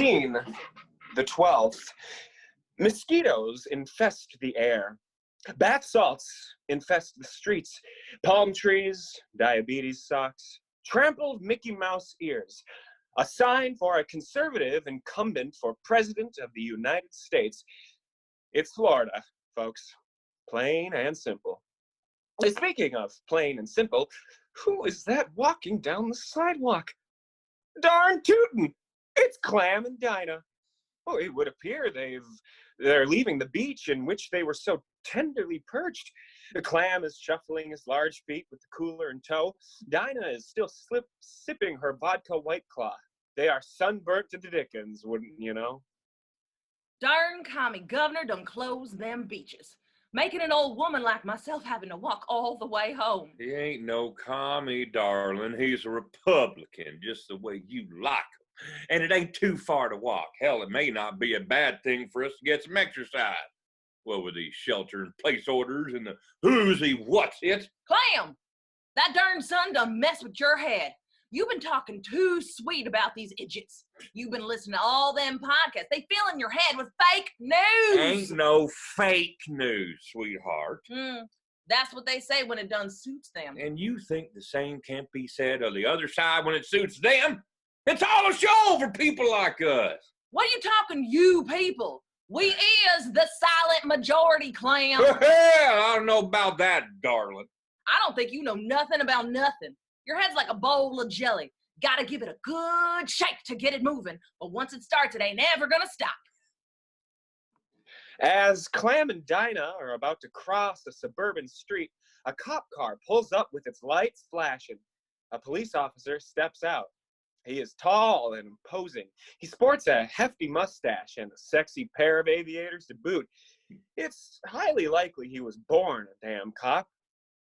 Scene, the 12th. Mosquitoes infest the air. Bath salts infest the streets. Palm trees, diabetes socks, trampled Mickey Mouse ears. A sign for a conservative incumbent for President of the United States. It's Florida, folks. Plain and simple. Speaking of plain and simple, who is that walking down the sidewalk? Darn tootin'! It's Clam and Dinah. Oh, it would appear they're leaving the beach in which they were so tenderly perched. The Clam is shuffling his large feet with the cooler in tow. Dinah is still sipping her vodka White Claw. They are sunburnt to the dickens, wouldn't you know? Darn commie governor done close them beaches, making an old woman like myself having to walk all the way home. He ain't no commie, darling. He's a Republican, just the way you like him. And it ain't too far to walk. Hell, it may not be a bad thing for us to get some exercise. What with these shelter-in-place orders and the who's he, what's it? Clam! That darn sun done mess with your head. You've been talking too sweet about these idiots. You've been listening to all them podcasts. They fill in your head with fake news. Ain't no fake news, sweetheart. That's what they say when it done suits them. And you think the same can't be said of the other side when it suits them? It's all a show for people like us. What are you talking, you people? We is the silent majority, Clam. Well, I don't know about that, darling. I don't think you know nothing about nothing. Your head's like a bowl of jelly. Gotta give it a good shake to get it moving. But once it starts, it ain't ever gonna stop. As Clam and Dinah are about to cross a suburban street, a cop car pulls up with its lights flashing. A police officer steps out. He is tall and imposing. He sports a hefty mustache and a sexy pair of aviators to boot. It's highly likely he was born a damn cop.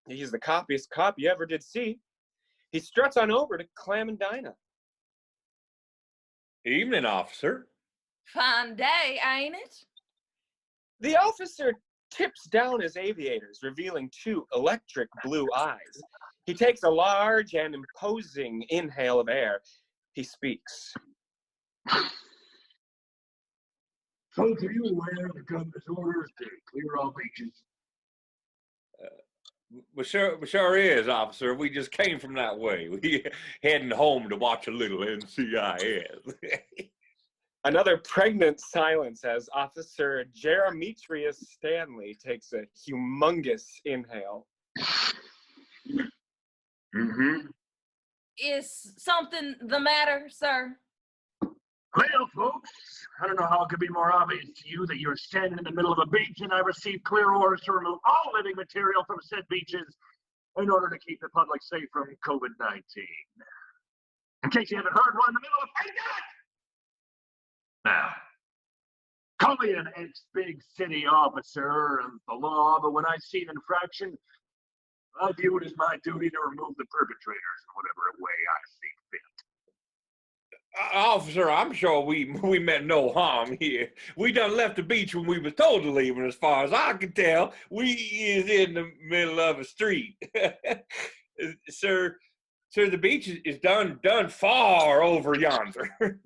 He's the coppiest cop you ever did see. He struts on over to Clam and Dinah. Evening, officer. Fine day, ain't it? The officer tips down his aviators, revealing two electric blue eyes. He takes a large and imposing inhale of air. He speaks. Folks, are you aware of the governor's orders to clear all beaches? We sure is, officer. We just came from that way. We heading home to watch a little NCIS. Another pregnant silence as Officer Jeremetrius Stanley takes a humongous inhale. Is something the matter, sir? Well, folks, I don't know how it could be more obvious to you that you're standing in the middle of a beach and I received clear orders to remove all living material from said beaches in order to keep the public safe from COVID-19. In case you haven't heard, we're in the middle of a pandemic! Now, call me an ex-big city officer of the law, but when I see an infraction, I view it as my duty to remove the perpetrators in whatever way I see fit. Officer, I'm sure we meant no harm here. We done left the beach when we was told to leave, and as far as I can tell, we is in the middle of a street. Sir, the beach is done far over yonder.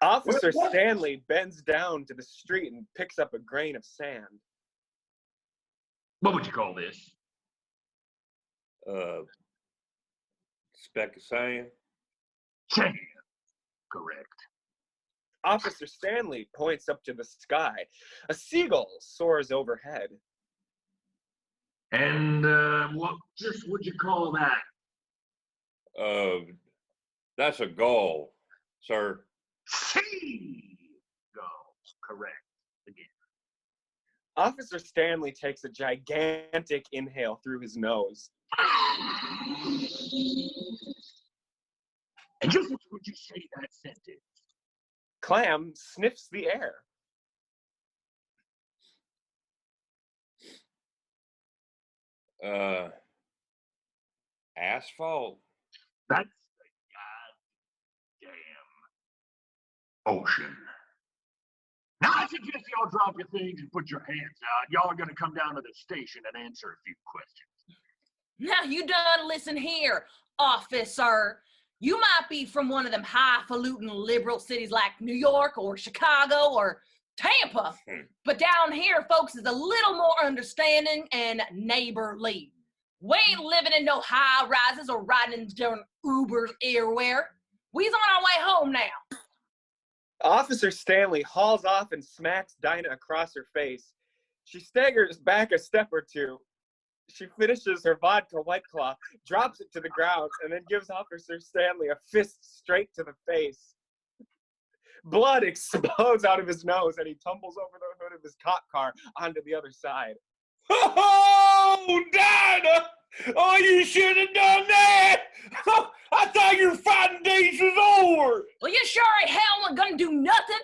Officer Stanley bends down to the street and picks up a grain of sand. What would you call this? Speck of sand. Sand. Correct. Officer Stanley points up to the sky. A seagull soars overhead. And what would you call that? That's a gull, sir. Seagull. Correct. Again. Officer Stanley takes a gigantic inhale through his nose. And just what would you say that sentence? Clam sniffs the air. Asphalt. That's the goddamn ocean. Now I suggest y'all drop your things and put your hands out. Y'all are gonna come down to the station and answer a few questions. Now you done listen here, officer. You might be from one of them highfalutin liberal cities like New York or Chicago or Tampa, but down here, folks is a little more understanding and neighborly. We ain't living in no high rises or riding in different Ubers everywhere. We's on our way home now. Officer Stanley hauls off and smacks Dinah across her face. She staggers back a step or two. She finishes her vodka White Claw, drops it to the ground, and then gives Officer Stanley a fist straight to the face. Blood explodes out of his nose, and he tumbles over the hood of his cop car onto the other side. Oh, Dinah! Oh, you should have done that! I thought your fighting days was over! Well, you sure as hell ain't gonna do nothing.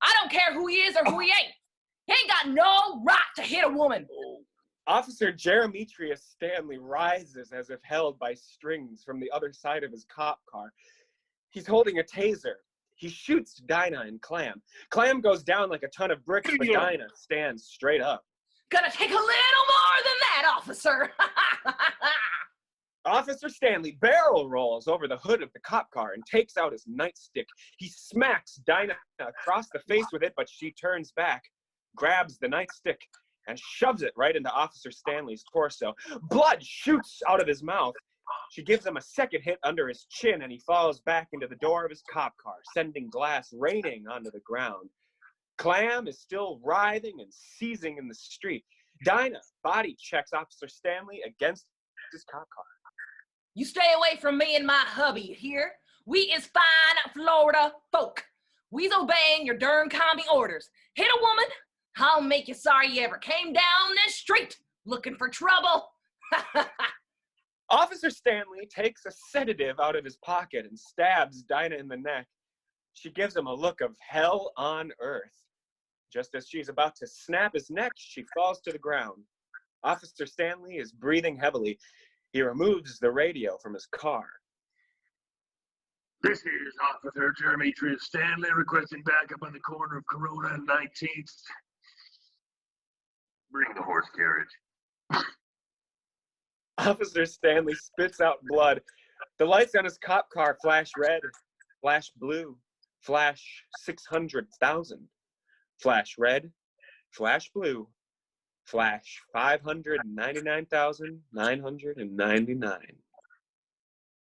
I don't care who he is or who he ain't. He ain't got no right to hit a woman. Officer Jeremetrius Stanley rises as if held by strings from the other side of his cop car. He's holding a taser. He shoots Dinah and Clam. Clam goes down like a ton of bricks, but Dinah stands straight up. Gonna take a little more than that, officer. Officer Stanley barrel rolls over the hood of the cop car and takes out his nightstick. He smacks Dinah across the face with it, but she turns back, grabs the nightstick, and shoves it right into Officer Stanley's torso. Blood shoots out of his mouth. She gives him a second hit under his chin, and he falls back into the door of his cop car, sending glass raining onto the ground. Clam is still writhing and seizing in the street. Dinah body checks Officer Stanley against his cop car. You stay away from me and my hubby, you hear? We is fine Florida folk. We's obeying your darn commie orders. Hit a woman, I'll make you sorry you ever came down this street looking for trouble. Officer Stanley takes a sedative out of his pocket and stabs Dinah in the neck. She gives him a look of hell on earth. Just as she's about to snap his neck, she falls to the ground. Officer Stanley is breathing heavily. He removes the radio from his car. This is Officer Jeremetrius Stanley requesting backup on the corner of Corona and 19th. Bring the horse carriage. Officer Stanley spits out blood. The lights on his cop car flash red, flash blue, flash 600,000. Flash red, flash blue, flash 599,999.